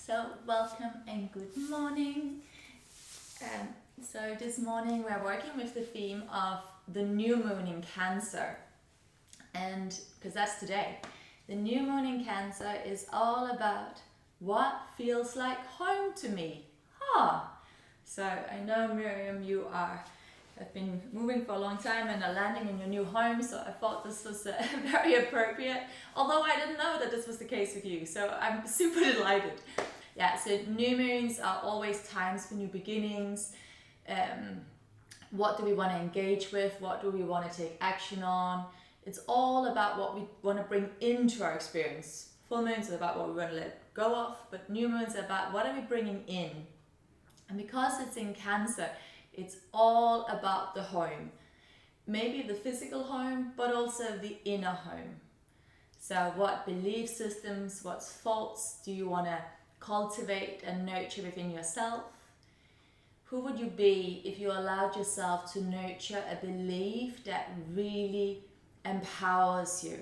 So welcome and good morning. So this morning we're working with the theme of the new moon in Cancer, and because that's today. The new moon in Cancer is all about what feels like home to me. So I know, Miriam, have been moving for a long time and are landing in your new home, so I thought this was very appropriate, although I didn't know that this was the case with you, so I'm super delighted. Yeah, so new moons are always times for new beginnings. What do we want to engage with? What do we want to take action on? It's all about what we want to bring into our experience. Full moons are about what we want to let go of, but new moons are about what are we bringing in. And because it's in Cancer, it's all about the home. Maybe the physical home, but also the inner home. So what belief systems, what thoughts do you want to cultivate and nurture within yourself? Who would you be if you allowed yourself to nurture a belief that really empowers you?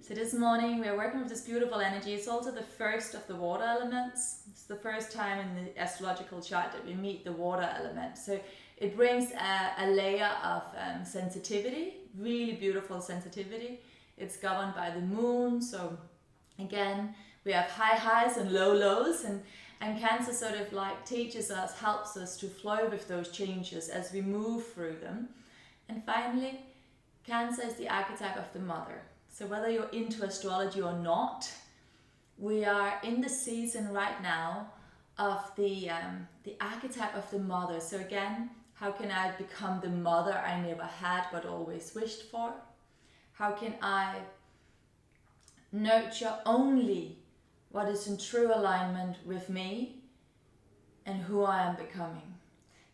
So this morning we're working with this beautiful energy. It's also the first of the water elements. It's the first time in the astrological chart that we meet the water element. So it brings a layer of sensitivity, really beautiful sensitivity. It's governed by the moon. So again, we have high highs and low lows, and Cancer sort of like teaches us, helps us to flow with those changes as we move through them. And finally, Cancer is the archetype of the mother. So whether you're into astrology or not, we are in the season right now of the archetype of the mother. So again, how can I become the mother I never had but always wished for? How can I nurture only what is in true alignment with me and who I am becoming?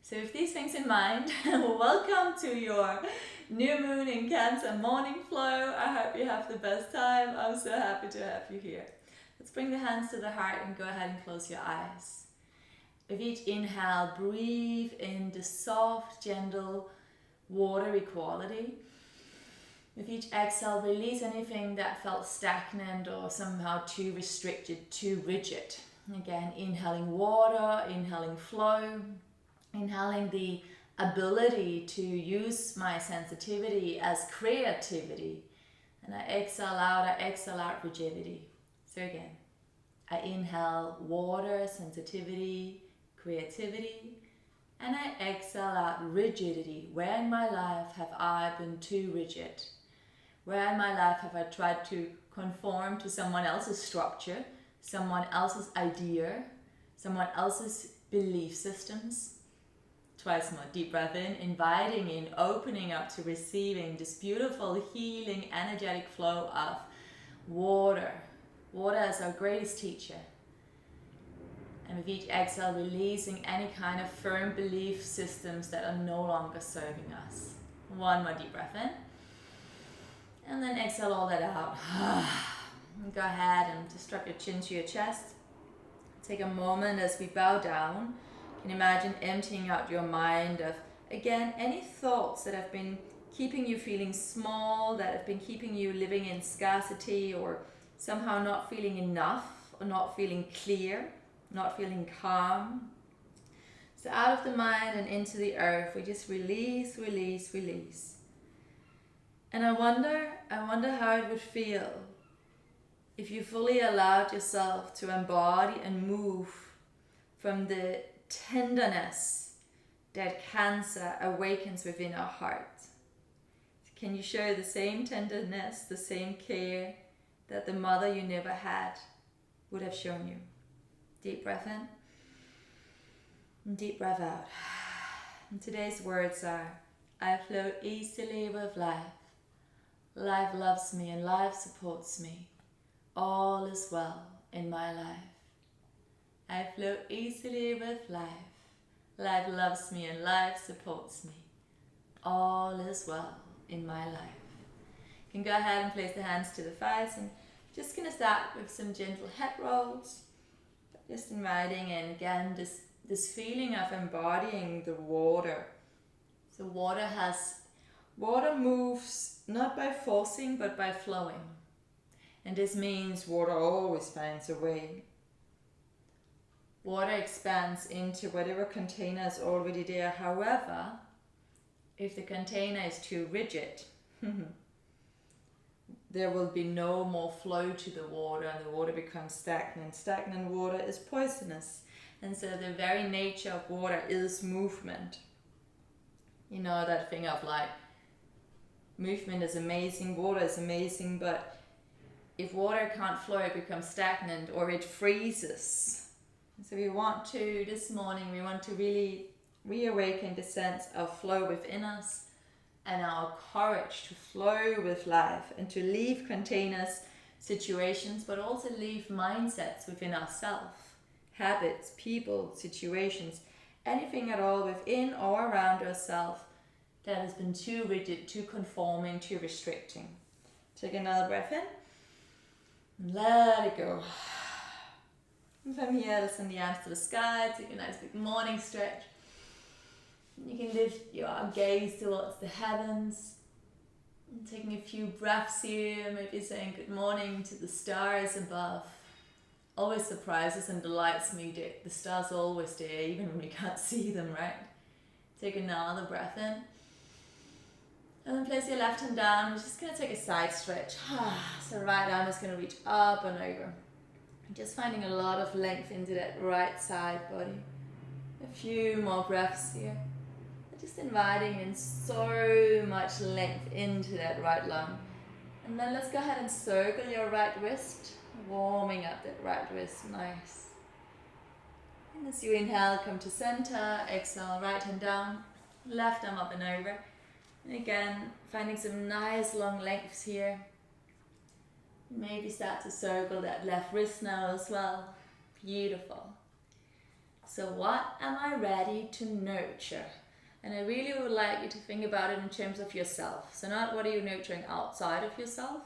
So with these things in mind, welcome to your new moon in Cancer morning flow. I hope you have the best time. I'm so happy to have you here. Let's bring the hands to the heart and go ahead and close your eyes. With each inhale, breathe in the soft, gentle, watery quality. With each exhale, release anything that felt stagnant or somehow too restricted, too rigid. Again, inhaling water, inhaling flow, inhaling the ability to use my sensitivity as creativity. And I exhale out rigidity. So again, I inhale water, sensitivity, creativity, and I exhale out rigidity. Where in my life have I been too rigid? Where in my life have I tried to conform to someone else's structure, someone else's idea, someone else's belief systems? Twice more, deep breath in, inviting in, opening up to receiving this beautiful, healing, energetic flow of water. Water is our greatest teacher. And with each exhale, releasing any kind of firm belief systems that are no longer serving us. One more deep breath in. And then exhale all that out. Go ahead and just drop your chin to your chest. Take a moment as we bow down. You can imagine emptying out your mind of, again, any thoughts that have been keeping you feeling small, that have been keeping you living in scarcity or somehow not feeling enough or not feeling clear, not feeling calm. So out of the mind and into the earth, we just release, release, release. And I wonder how it would feel if you fully allowed yourself to embody and move from the tenderness that Cancer awakens within our heart. Can you show the same tenderness, the same care that the mother you never had would have shown you? Deep breath in and deep breath out. And today's words are, I flow easily with life. Life loves me and life supports me. All is well in my life. I flow easily with life. Life loves me and life supports me. All is well in my life. You can go ahead and place the hands to the thighs, and just going to start with some gentle head rolls. Just inviting in again this feeling of embodying the water. So water moves not by forcing but by flowing. And this means water always finds a way. water expands into whatever container is already there. However, if the container is too rigid, there will be no more flow to the water, and the water becomes stagnant. Stagnant water is poisonous. And so the very nature of water is movement. You know, that thing of like, movement is amazing, water is amazing, but if water can't flow, it becomes stagnant or it freezes. So we want to, this morning, we want to really reawaken the sense of flow within us and our courage to flow with life and to leave containers, situations, but also leave mindsets within ourselves, habits, people, situations, anything at all within or around ourselves that has been too rigid, too conforming, too restricting. Take another breath in and let it go. And from here, listen the arms to the sky, take a nice big morning stretch. You can lift your gaze towards the heavens, and taking a few breaths here, maybe saying good morning to the stars above. Always surprises and delights me, the stars are always there, even when we can't see them, right? Take another breath in. And then place your left hand down. We're just going to take a side stretch. So right arm is going to reach up and over. Just finding a lot of length into that right side body. A few more breaths here. Just inviting in so much length into that right lung. And then let's go ahead and circle your right wrist. Warming up that right wrist. Nice. And as you inhale, come to center. Exhale, right hand down. Left arm up and over. And again, finding some nice long lengths here. Maybe start to circle that left wrist now as well. Beautiful. So what am I ready to nurture? And I really would like you to think about it in terms of yourself. So not what are you nurturing outside of yourself,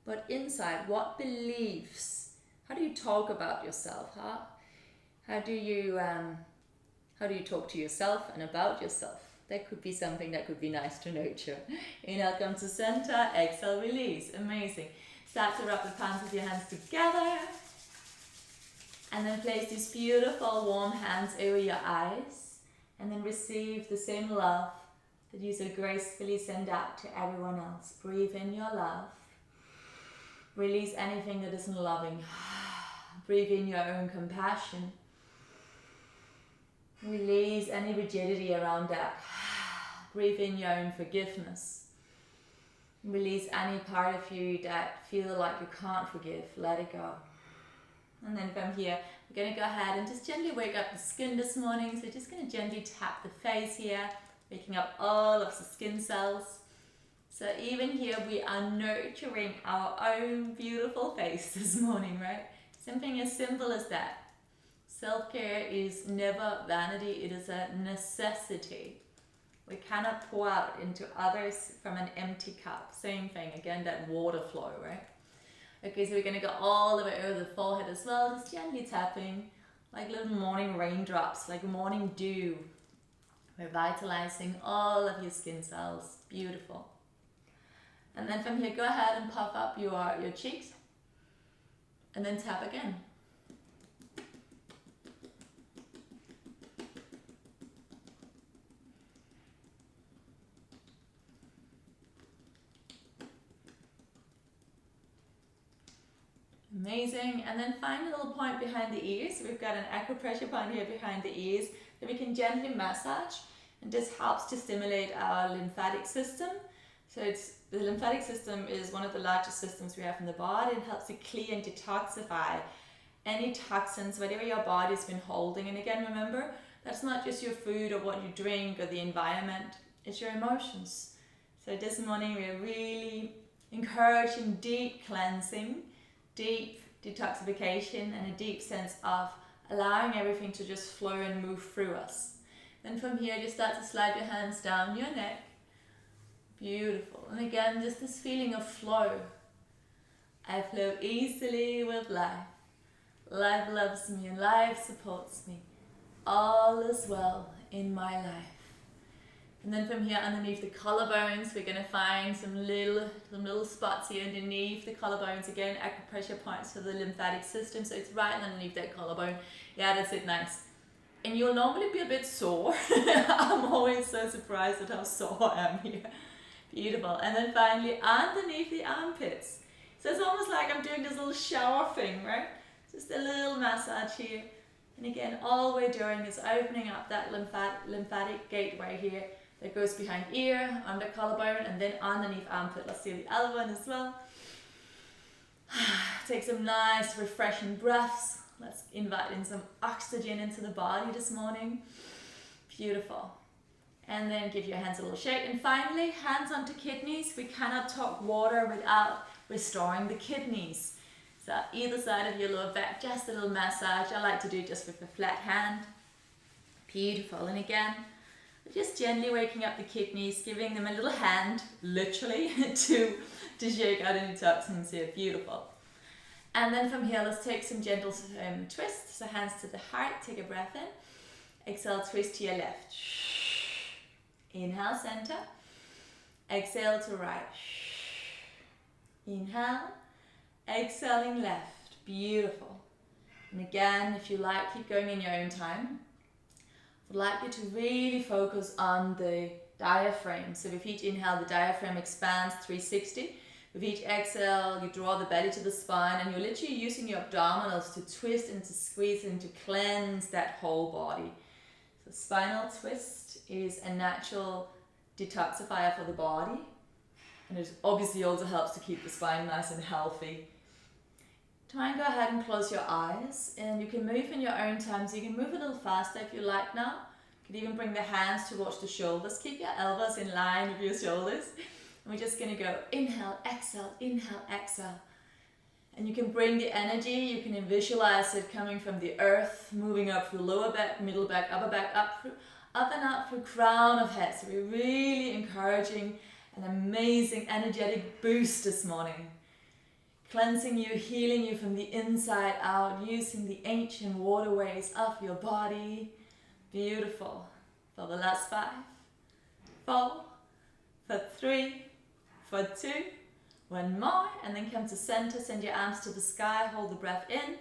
but inside. What beliefs? How do you talk about yourself? How do you talk to yourself and about yourself? That could be something that could be nice to nurture. Inhale, come to center. Exhale, release. Amazing. Start to rub the palms of your hands together. And then place these beautiful warm hands over your eyes. And then receive the same love that you so gracefully send out to everyone else. Breathe in your love. Release anything that isn't loving. Breathe in your own compassion. Release any rigidity around that. Breathe in your own forgiveness. Release any part of you that feel like you can't forgive. Let it go. And then from here, we're going to go ahead and just gently wake up the skin this morning. So just going to gently tap the face here, waking up all of the skin cells. So even here, we are nurturing our own beautiful face this morning, right? Something as simple as that. Self-care is never vanity, it is a necessity. We cannot pour out into others from an empty cup. Same thing, again, that water flow, right? Okay, so we're going to go all the way over the forehead as well, just gently tapping, like little morning raindrops, like morning dew. Revitalizing all of your skin cells. Beautiful. And then from here, go ahead and puff up your cheeks, and then tap again. Amazing. And then find a little point behind the ears. We've got an acupressure point here behind the ears that we can gently massage, and this helps to stimulate our lymphatic system. So the lymphatic system is one of the largest systems we have in the body. It helps to clear and detoxify any toxins, whatever your body's been holding. And again, remember, that's not just your food or what you drink or the environment, it's your emotions. So this morning we're really encouraging deep cleansing, deep detoxification, and a deep sense of allowing everything to just flow and move through us. Then from here, just start to slide your hands down your neck. Beautiful. And again, just this feeling of flow. I flow easily with life. Life loves me and life supports me. All is well in my life. And then from here underneath the collarbones, we're going to find some little spots here underneath the collarbones. Again, acupressure points for the lymphatic system. So it's right underneath that collarbone. Yeah, that's it, nice. And you'll normally be a bit sore. I'm always so surprised at how sore I am here. Beautiful. And then finally underneath the armpits. So it's almost like I'm doing this little shower thing, right? Just a little massage here. And again, all we're doing is opening up that lymphatic gateway here that goes behind ear, under collarbone, and then underneath armpit. Let's do the other one as well. Take some nice refreshing breaths. Let's invite in some oxygen into the body this morning. Beautiful. And then give your hands a little shake. And finally, hands onto kidneys. We cannot talk water without restoring the kidneys. So either side of your lower back, just a little massage. I like to do it just with a flat hand. Beautiful. And again, just gently waking up the kidneys, giving them a little hand, literally, to shake out any toxins here. Beautiful. And then from here, let's take some gentle twists. So hands to the heart, take a breath in. Exhale, twist to your left. Inhale, center. Exhale to right. Inhale. Exhaling left. Beautiful. And again, if you like, keep going in your own time. I'd like you to really focus on the diaphragm. So with each inhale, the diaphragm expands 360. With each exhale, you draw the belly to the spine, and you're literally using your abdominals to twist and to squeeze and to cleanse that whole body. So spinal twist is a natural detoxifier for the body, and it obviously also helps to keep the spine nice and healthy. Try and go ahead and close your eyes, and you can move in your own time. So you can move a little faster if you like now. You can even bring the hands towards the shoulders. Keep your elbows in line with your shoulders. And we're just going to go inhale, exhale, and you can bring the energy, you can visualize it coming from the earth, moving up through lower back, middle back, upper back, up and up through crown of head. So we're really encouraging an amazing energetic boost this morning. Cleansing you, healing you from the inside out, using the ancient waterways of your body. Beautiful. For the last 5, 4, for 3, for 2, one more, and then come to center, send your arms to the sky, hold the breath in.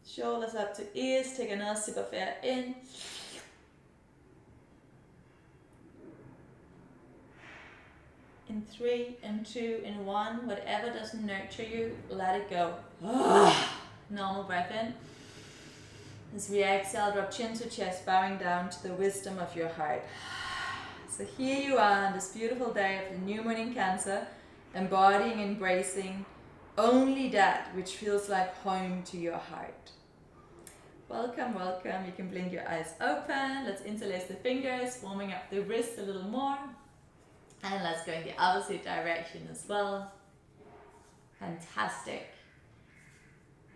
Shoulders up to ears, take another sip of air in. In 3, and 2, and 1, whatever doesn't nurture you, let it go. Normal breath in. As we exhale, drop chin to chest, bowing down to the wisdom of your heart. So here you are on this beautiful day of the new moon in Cancer, embodying, embracing only that which feels like home to your heart. Welcome, welcome. You can blink your eyes open. Let's interlace the fingers, warming up the wrist a little more. And let's go in the opposite direction as well. Fantastic.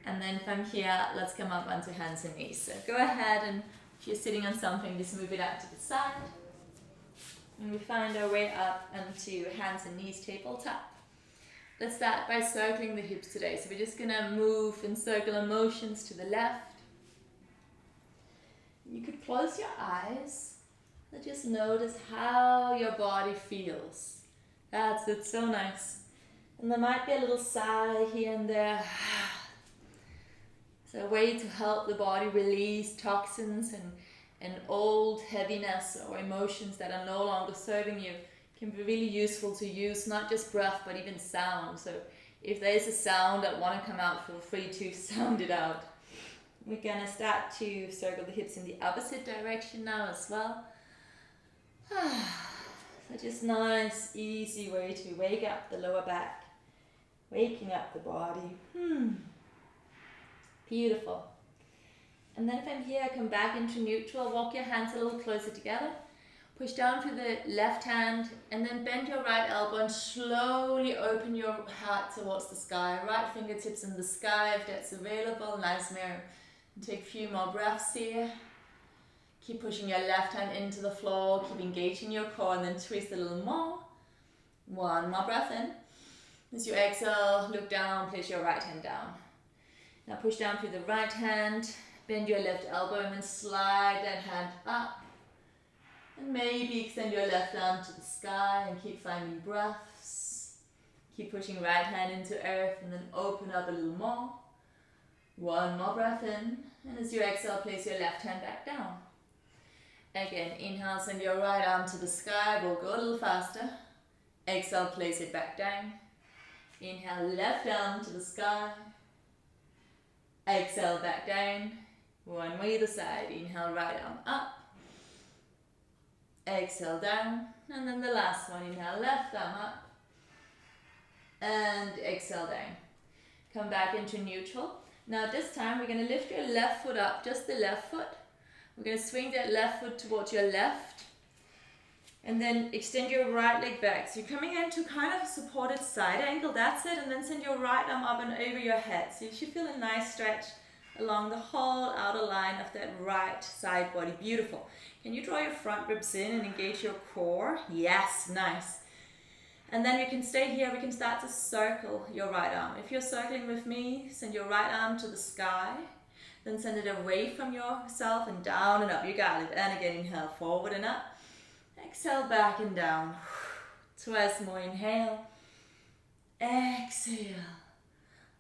And then from here, let's come up onto hands and knees. So go ahead, and if you're sitting on something, just move it out to the side. And we find our way up onto hands and knees tabletop. Let's start by circling the hips today. So we're just going to move in circular motions to the left. You could close your eyes and just notice how your body feels. That's it, so nice. And there might be a little sigh here and there. It's a way to help the body release toxins and old heaviness or emotions that are no longer serving you. It can be really useful to use not just breath but even sound. So if there is a sound that want to come out, feel free to sound it out. We're going to start to circle the hips in the opposite direction now as well. So just nice, easy way to wake up the lower back, waking up the body. Beautiful. And then from here, come back into neutral, walk your hands a little closer together, push down through the left hand, and then bend your right elbow and slowly open your heart towards the sky. Right fingertips in the sky if that's available, nice mirror. And take a few more breaths here. Keep pushing your left hand into the floor, keep engaging your core, and then twist a little more. One more breath in. As you exhale, look down, place your right hand down. Now push down through the right hand, bend your left elbow, and then slide that hand up. And maybe extend your left arm to the sky and keep finding breaths. Keep pushing right hand into earth and then open up a little more. One more breath in. And as you exhale, place your left hand back down. Again, inhale, send your right arm to the sky. We'll go a little faster. Exhale, place it back down. Inhale, left arm to the sky. Exhale, back down. One way either side. Inhale, right arm up. Exhale, down. And then the last one. Inhale, left arm up. And exhale, down. Come back into neutral. Now this time we're going to lift your left foot up, just the left foot. We're going to swing that left foot towards your left. And then extend your right leg back. So you're coming into kind of a supported side angle, that's it. And then send your right arm up and over your head. So you should feel a nice stretch along the whole outer line of that right side body. Beautiful. Can you draw your front ribs in and engage your core? Yes, nice. And then you can stay here. We can start to circle your right arm. If you're circling with me, send your right arm to the sky. Then send it away from yourself and down and up. You got it. And again, inhale, forward and up. Exhale, back and down. Twice more, inhale. Exhale.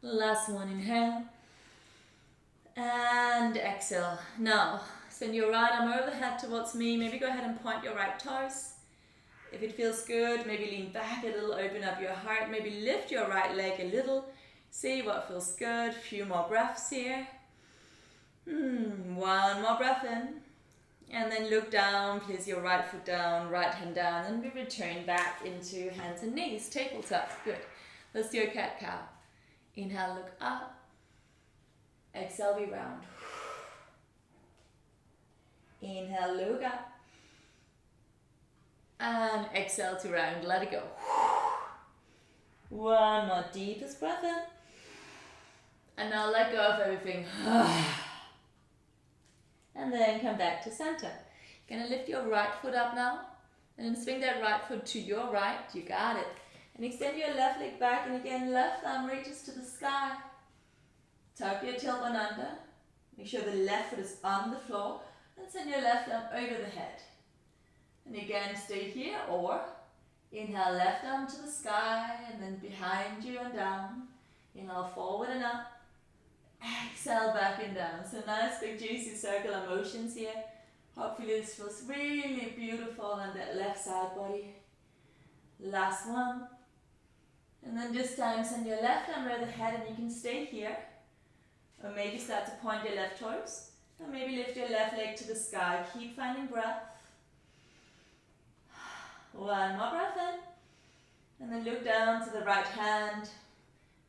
Last one, inhale. And exhale. Now, send your right arm over the head towards me. Maybe go ahead and point your right toes. If it feels good, maybe lean back a little, open up your heart. Maybe lift your right leg a little. See what feels good. Few more breaths here. One more breath in. And then look down, place your right foot down, right hand down, and we return back into hands and knees, tabletop. Good. Let's do a cat-cow. Inhale, look up. Exhale, we round. Inhale, look up. And exhale to round, let it go. One more deepest breath in. And now let go of everything. And then come back to center. You're going to lift your right foot up now. And then swing that right foot to your right. You got it. And extend your left leg back. And again, left arm reaches to the sky. Tuck your tailbone under. Make sure the left foot is on the floor. And send your left arm over the head. And again, stay here. Or inhale, left arm to the sky. And then behind you and down. Inhale, forward and up. Exhale, back and down. So nice big juicy circular motions here. Hopefully this feels really beautiful on that left side body. Last one. And then this time send your left arm over the head and you can stay here. Or maybe start to point your left toes. Or maybe lift your left leg to the sky. Keep finding breath. One more breath in. And then look down to the right hand.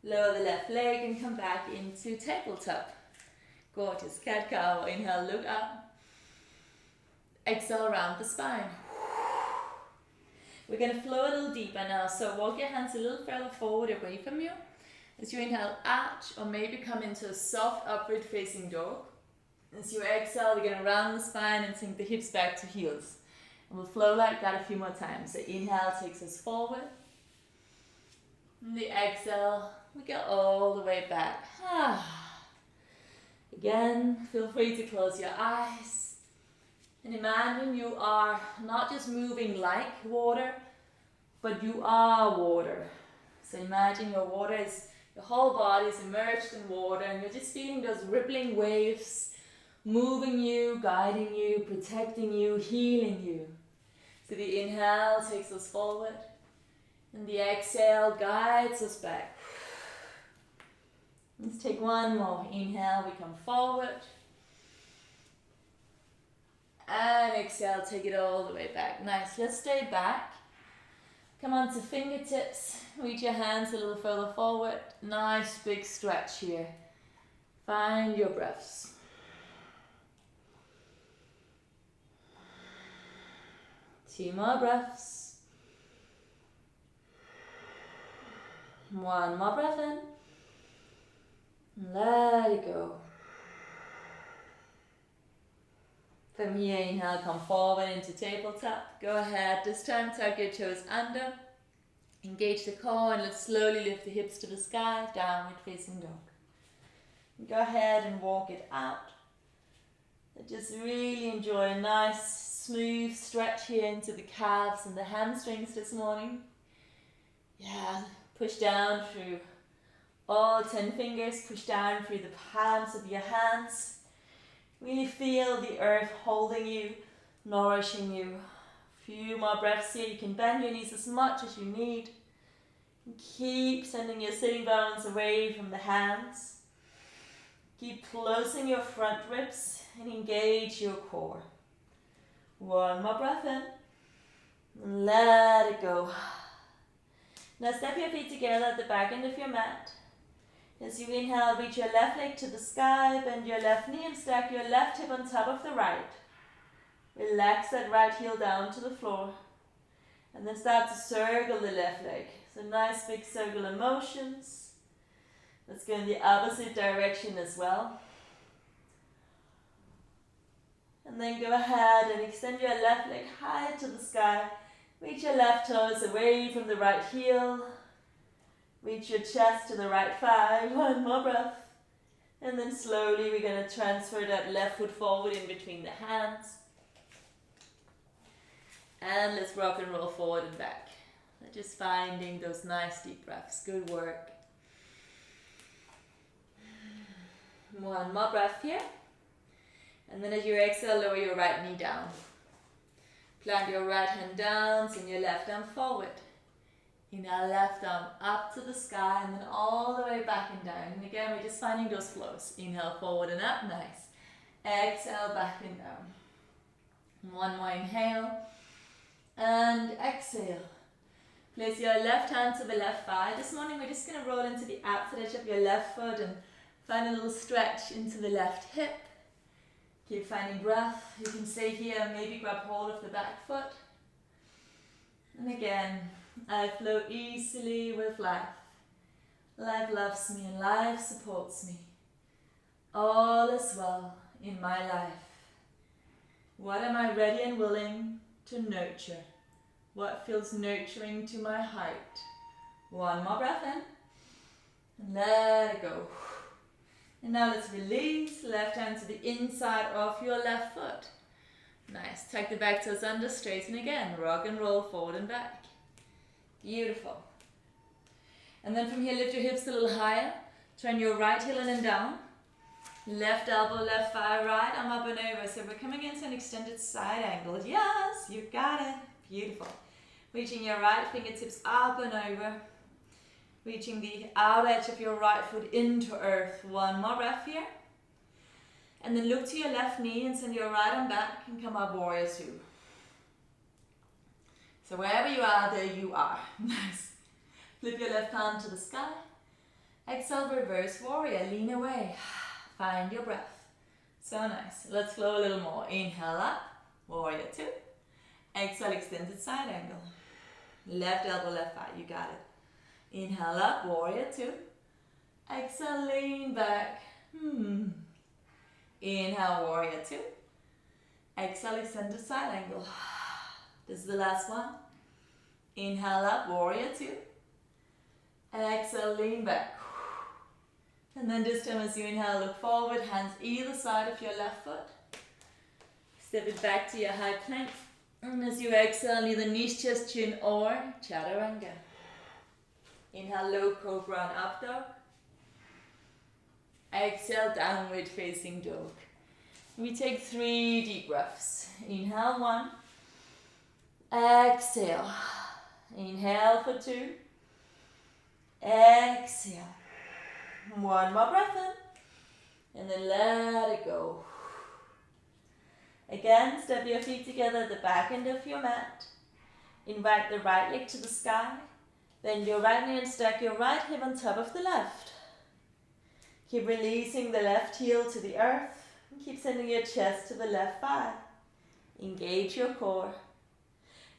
Lower the left leg and come back into tabletop. Gorgeous. Cat-cow. Inhale, look up. Exhale, round the spine. We're going to flow a little deeper now. So walk your hands a little further forward away from you. As you inhale, arch or maybe come into a soft upward facing dog. As you exhale, we're going to round the spine and sink the hips back to heels. And we'll flow like that a few more times. So inhale takes us forward. And the exhale, we go all the way back. Again, feel free to close your eyes. And imagine you are not just moving like water, but you are water. So imagine your whole body is immersed in water and you're just feeling those rippling waves moving you, guiding you, protecting you, healing you. So the inhale takes us forward and the exhale guides us back. Let's take one more. Inhale, we come forward. And exhale, take it all the way back. Nice. Let's stay back. Come on to fingertips. Reach your hands a little further forward. Nice big stretch here. Find your breaths. Two more breaths. One more breath in. Let it go. From here, inhale, come forward into tabletop. Go ahead, this time tuck your toes under. Engage the core and let's slowly lift the hips to the sky, downward facing dog. Go ahead and walk it out. Just really enjoy a nice smooth stretch here into the calves and the hamstrings this morning. Yeah, push down through all 10 fingers, push down through the palms of your hands. Really feel the earth holding you, nourishing you. A few more breaths here. You can bend your knees as much as you need. Keep sending your sitting bones away from the hands. Keep closing your front ribs and engage your core. One more breath in. And let it go. Now step your feet together at the back end of your mat. As you inhale, reach your left leg to the sky, bend your left knee and stack your left hip on top of the right. Relax that right heel down to the floor. And then start to circle the left leg. So nice big circular motions. Let's go in the opposite direction as well. And then go ahead and extend your left leg high to the sky. Reach your left toes away from the right heel. Reach your chest to the right thigh. One more breath. And then slowly we're going to transfer that left foot forward in between the hands. And let's rock and roll forward and back. Just finding those nice deep breaths. Good work. One more breath here. And then as you exhale, lower your right knee down. Plant your right hand down, send your left arm forward. Inhale, left arm up to the sky and then all the way back and down. And again, we're just finding those flows. Inhale, forward and up, nice. Exhale, back and down. One more inhale. And exhale. Place your left hand to the left thigh. This morning we're just going to roll into the outside edge of your left foot and find a little stretch into the left hip. Keep finding breath. You can stay here, maybe grab hold of the back foot. And again, I flow easily with life. Life loves me and life supports me. All is well in my life. What am I ready and willing to nurture? What feels nurturing to my heart? One more breath in. And let it go. And now let's release. Left hand to the inside of your left foot. Nice. Tuck the back toes under, straighten again. Rock and roll forward and back. Beautiful. And then from here, lift your hips a little higher. Turn your right heel in and down. Left elbow, left thigh, right arm up and over. So we're coming into an extended side angle. Yes, you got it. Beautiful. Reaching your right fingertips up and over. Reaching the outer edge of your right foot into earth. One more breath here. And then look to your left knee and send your right arm back and come up, warrior two. So wherever you are, there you are. Nice. Flip your left palm to the sky. Exhale, reverse warrior. Lean away. Find your breath. So nice. Let's flow a little more. Inhale up. Warrior two. Exhale, extended side angle. Left elbow, left thigh. You got it. Inhale up. Warrior two. Exhale, lean back. Inhale, warrior two. Exhale, extended side angle. This is the last one. Inhale up, warrior two. Exhale, lean back. And then this time as you inhale, look forward, hands either side of your left foot. Step it back to your high plank. And as you exhale, either knees, chest, chin, or chaturanga. Inhale, low cobra and up dog. Exhale, downward facing dog. We take 3 deep breaths. Inhale, 1. Exhale. Inhale for 2. Exhale. 1 more breath in. And then let it go. Again, step your feet together at the back end of your mat. Invite the right leg to the sky. Bend your right knee and stack your right hip on top of the left. Keep releasing the left heel to the earth. And keep sending your chest to the left thigh. Engage your core.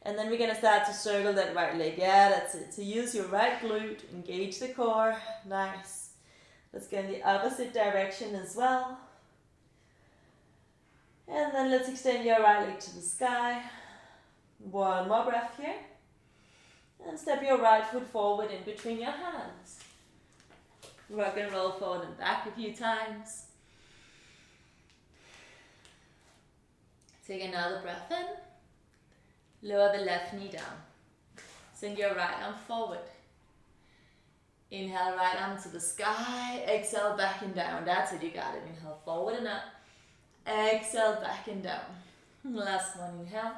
And then we're going to start to circle that right leg. Yeah, that's it. So use your right glute. Engage the core. Nice. Let's go in the opposite direction as well. And then let's extend your right leg to the sky. 1 more breath here. And step your right foot forward in between your hands. Rock and roll forward and back a few times. Take another breath in. Lower the left knee down. Send your right arm forward. Inhale, right arm to the sky. Exhale, back and down. That's it, you got it. Inhale, forward and up. Exhale, back and down. Last one, inhale.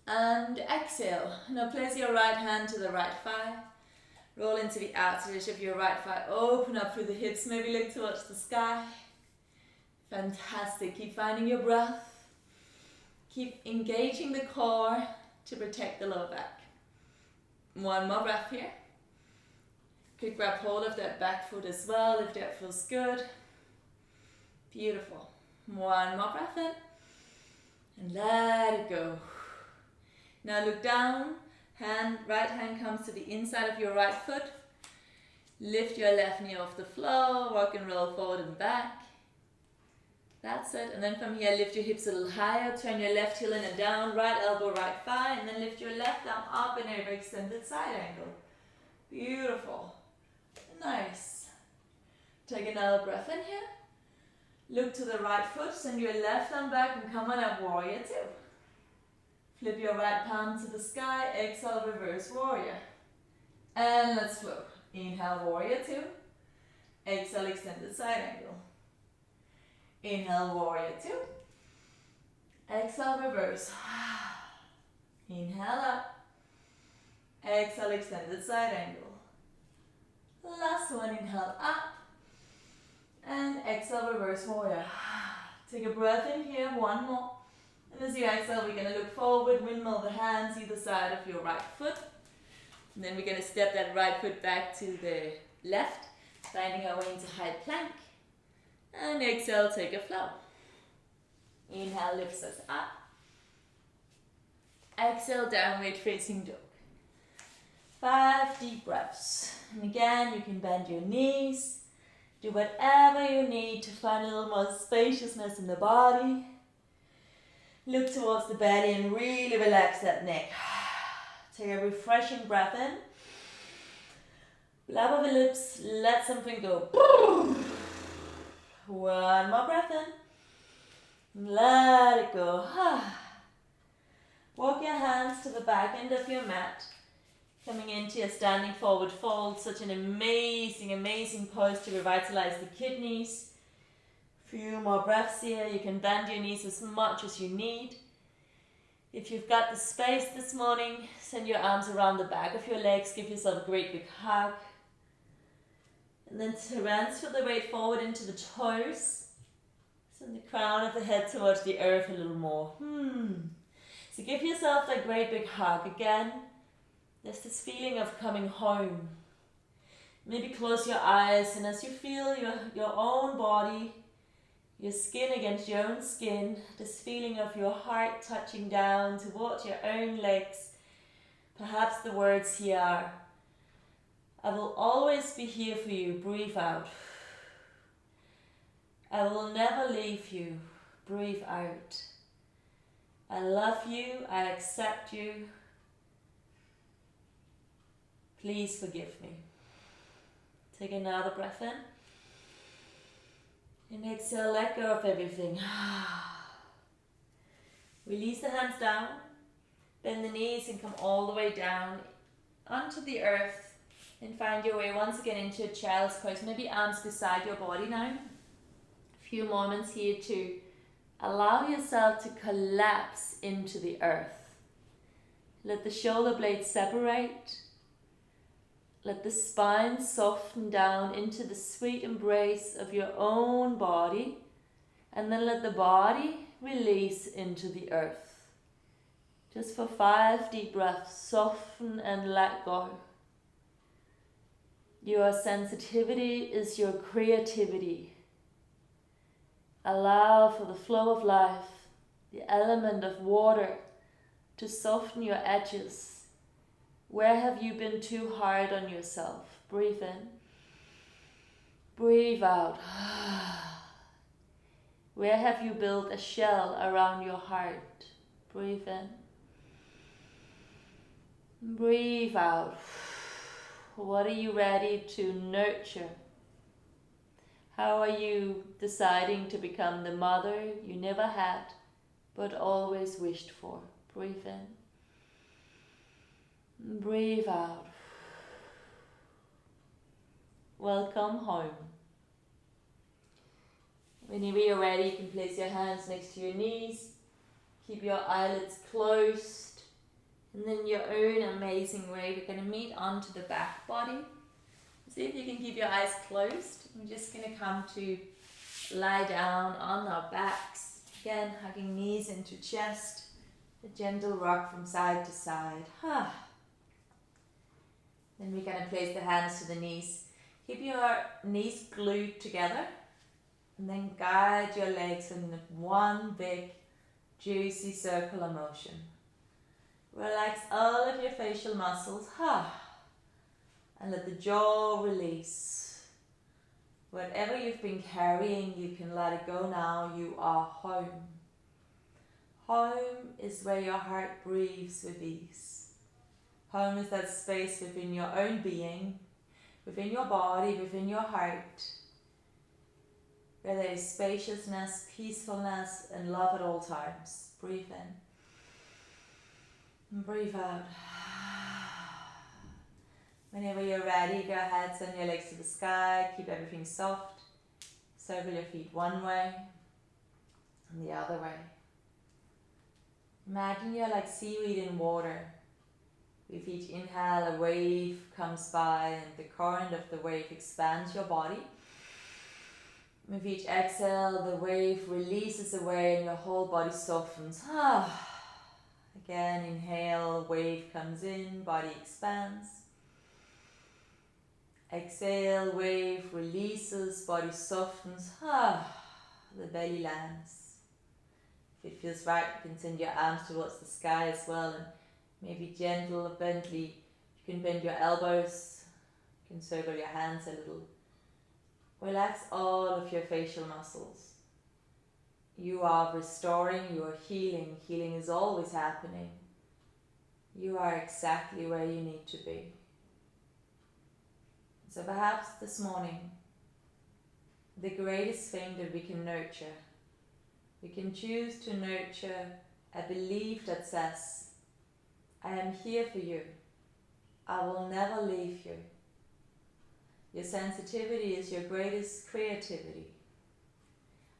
And exhale. Now place your right hand to the right thigh. Roll into the outer edge of your right thigh. Open up through the hips. Maybe look towards the sky. Fantastic. Keep finding your breath. Keep engaging the core to protect the lower back. One more breath here. Could grab hold of that back foot as well if that feels good. Beautiful. One more breath in. And let it go. Now look down. Right hand comes to the inside of your right foot. Lift your left knee off the floor. Rock and roll forward and back. That's it. And then from here, lift your hips a little higher. Turn your left heel in and down. Right elbow, right thigh. And then lift your left arm up and over, extended side angle. Beautiful. Nice. Take another breath in here. Look to the right foot. Send your left arm back and come on up, warrior two. Flip your right palm to the sky. Exhale, reverse warrior. And let's float. Inhale, warrior two. Exhale, extended side angle. Inhale, warrior two. Exhale, reverse. Inhale up. Exhale, extended side angle. Last one, inhale up. And exhale, reverse warrior. Take a breath in here, one more. And as you exhale, we're going to look forward, windmill the hands either side of your right foot. And then we're going to step that right foot back to the left, finding our way into high plank. And exhale, take a flow. Inhale, lifts us up. Exhale, downward facing dog. 5 deep breaths. And again, you can bend your knees. Do whatever you need to find a little more spaciousness in the body. Look towards the belly and really relax that neck. Take a refreshing breath in. Blab of the lips, let something go. One more breath in. Let it go. Walk your hands to the back end of your mat. Coming into your standing forward fold. Such an amazing, amazing pose to revitalize the kidneys. Few more breaths here. You can bend your knees as much as you need. If you've got the space this morning, send your arms around the back of your legs. Give yourself a great big hug. And then transfer the weight forward into the toes. Send the crown of the head towards the earth a little more. So give yourself that great big hug again. There's this feeling of coming home. Maybe close your eyes, and as you feel your own body, your skin against your own skin, this feeling of your heart touching down towards your own legs, perhaps the words here are, I will always be here for you, breathe out. I will never leave you, breathe out. I love you, I accept you. Please forgive me. Take another breath in. And exhale, let go of everything. Release the hands down. Bend the knees and come all the way down onto the earth. And find your way once again into a child's pose. Maybe arms beside your body now. A few moments here to allow yourself to collapse into the earth. Let the shoulder blades separate. Let the spine soften down into the sweet embrace of your own body. And then let the body release into the earth. Just for 5 deep breaths, soften and let go. Your sensitivity is your creativity. Allow for the flow of life, the element of water, to soften your edges. Where have you been too hard on yourself? Breathe in. Breathe out. Where have you built a shell around your heart? Breathe in. Breathe out. What are you ready to nurture? How are you deciding to become the mother you never had, but always wished for. Breathe in. Breathe out. Welcome home. Whenever you're ready, you can place your hands next to your knees. Keep your eyelids closed. And then your own amazing way, we're going to meet onto the back body. See if you can keep your eyes closed. We're just going to come to lie down on our backs. Again, hugging knees into chest. A gentle rock from side to side. Then we're going to place the hands to the knees. Keep your knees glued together. And then guide your legs in one big, juicy circular motion. Relax all of your facial muscles. And let the jaw release. Whatever you've been carrying, you can let it go now. You are home. Home is where your heart breathes with ease. Home is that space within your own being, within your body, within your heart, where there is spaciousness, peacefulness, and love at all times. Breathe in. And breathe out. Whenever you're ready, go ahead, send your legs to the sky, keep everything soft. Circle your feet one way and the other way. Imagine you're like seaweed in water. With each inhale, a wave comes by and the current of the wave expands your body. With each exhale, the wave releases away and your whole body softens. Again, inhale, wave comes in, body expands. Exhale, wave releases, body softens. The belly lands. If it feels right, you can send your arms towards the sky as well, and maybe gentle, bendly. You can bend your elbows, you can circle your hands a little. Relax all of your facial muscles. You are restoring, you are healing. Healing is always happening. You are exactly where you need to be. So perhaps this morning, the greatest thing that we can nurture, we can choose to nurture a belief that says, I am here for you. I will never leave you. Your sensitivity is your greatest creativity.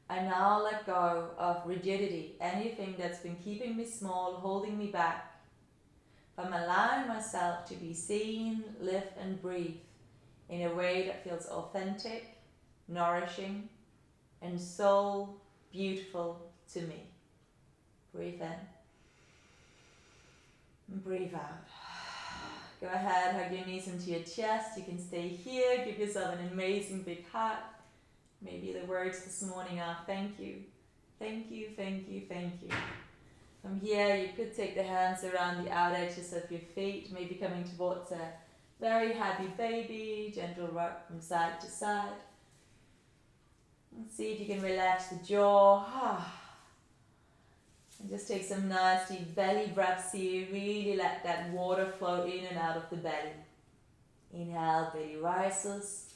I now let go of rigidity, anything that's been keeping me small, holding me back. I'm allowing myself to be seen, live and breathe in a way that feels authentic, nourishing, and so beautiful to me. Breathe in and breathe out. Go ahead, hug your knees into your chest. You can stay here, give yourself an amazing big hug. Maybe the words this morning are thank you, thank you, thank you, thank you. From here, you could take the hands around the out edges of your feet, maybe coming towards a very happy baby, gentle rock from side to side. And see if you can relax the jaw. And just take some nice deep belly breaths here. Really let that water flow in and out of the belly. Inhale, belly rises.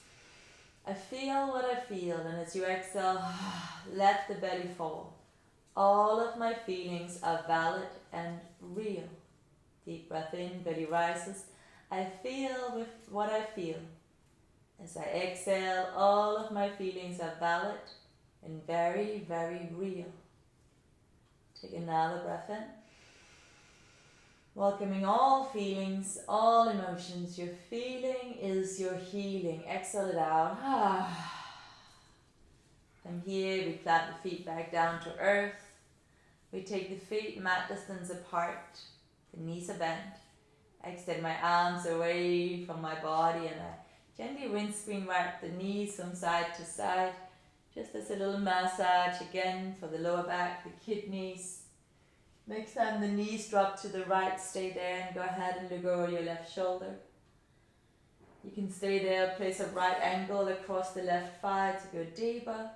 I feel what I feel, and as you exhale, let the belly fall. All of my feelings are valid and real. Deep breath in, belly rises. I feel with what I feel. As I exhale, all of my feelings are valid and very, very real. Take another breath in. Welcoming all feelings, all emotions. Your feeling is your healing. Exhale it out. From here, we plant the feet back down to earth. We take the feet mat distance apart. The knees are bent. I extend my arms away from my body and I gently windscreen wipe the knees from side to side. Just as a little massage again for the lower back, the kidneys. Next time the knees drop to the right, stay there and go ahead and let go of your left shoulder. You can stay there, place a right angle across the left thigh to go deeper.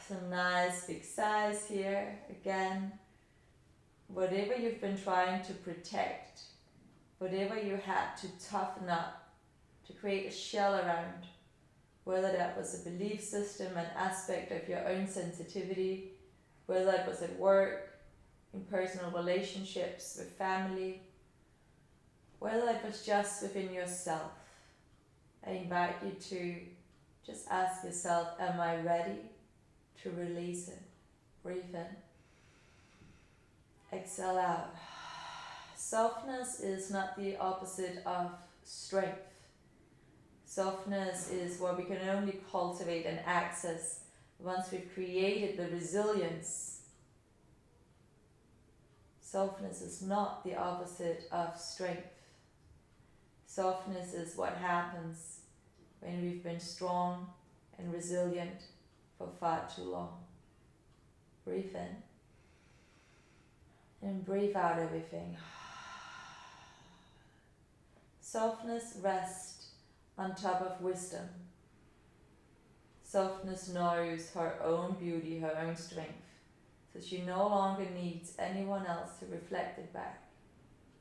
Some nice big sighs here. Again, whatever you've been trying to protect, whatever you had to toughen up, to create a shell around, whether that was a belief system, an aspect of your own sensitivity, whether that was at work, in personal relationships, with family, whether that was just within yourself. I invite you to just ask yourself, am I ready to release it? Breathe in. Exhale out. Softness is not the opposite of strength. Softness is what we can only cultivate and access once we've created the resilience. Softness is not the opposite of strength. Softness is what happens when we've been strong and resilient for far too long. Breathe in and breathe out everything. Softness rests on top of wisdom. Softness knows her own beauty, her own strength. So she no longer needs anyone else to reflect it back.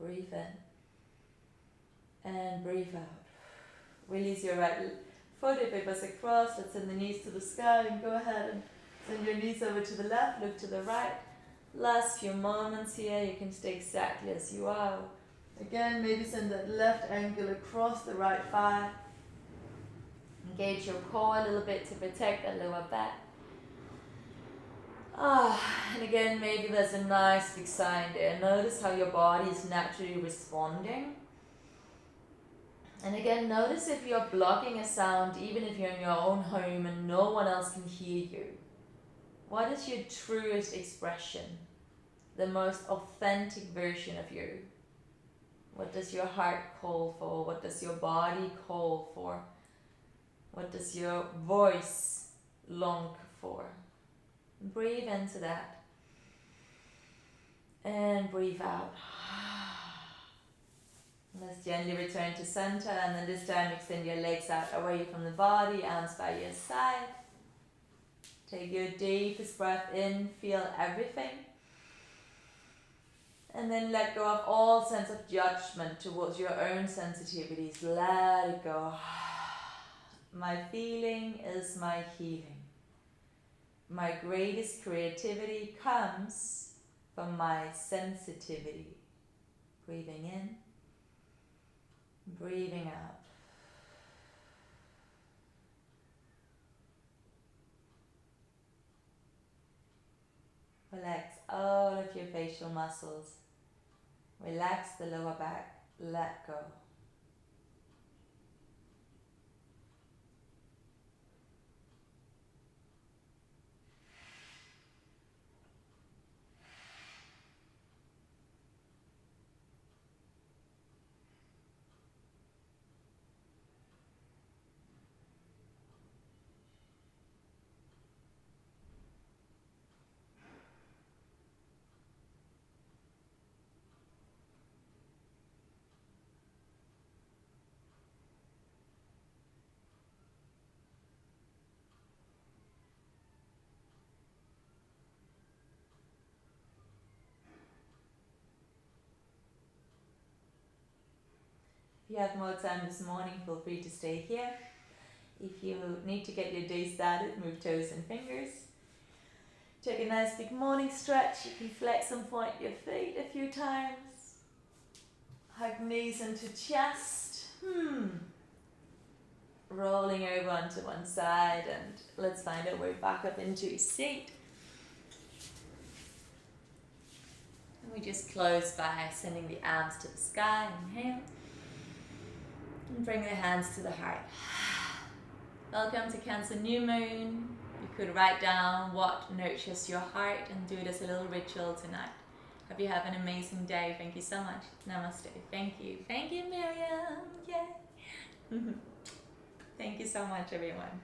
Breathe in and breathe out. Release your right foot if it was a cross. Let's send the knees to the sky and go ahead and send your knees over to the left, look to the right. Last few moments here, you can stay exactly as you are. Again, maybe send that left ankle across the right thigh. Engage your core a little bit to protect that lower back. And again, maybe there's a nice big sign there. Notice how your body is naturally responding. And again, notice if you're blocking a sound, even if you're in your own home and no one else can hear you. What is your truest expression? The most authentic version of you? What does your heart call for? What does your body call for? What does your voice long for? Breathe into that. And breathe out. Let's gently return to center, and then this time extend your legs out away from the body, arms by your side. Take your deepest breath in, feel everything. And then let go of all sense of judgment towards your own sensitivities. Let it go. My feeling is my healing. My greatest creativity comes from my sensitivity. Breathing in, breathing out. Relax all of your facial muscles. Relax the lower back. Let go. If you have more time this morning, feel free to stay here. If you need to get your day started, move toes and fingers. Take a nice big morning stretch. You can flex and point your feet a few times. Hug knees into chest. Rolling over onto one side, and let's find our way back up into a seat. And we just close by sending the arms to the sky. Inhale. And bring the hands to the heart. Welcome to Cancer New Moon. You could write down what nurtures your heart and do it as a little ritual tonight. Hope you have an amazing day. Thank you so much. Namaste. Thank you. Thank you, Miriam. Yay. Thank you so much, everyone.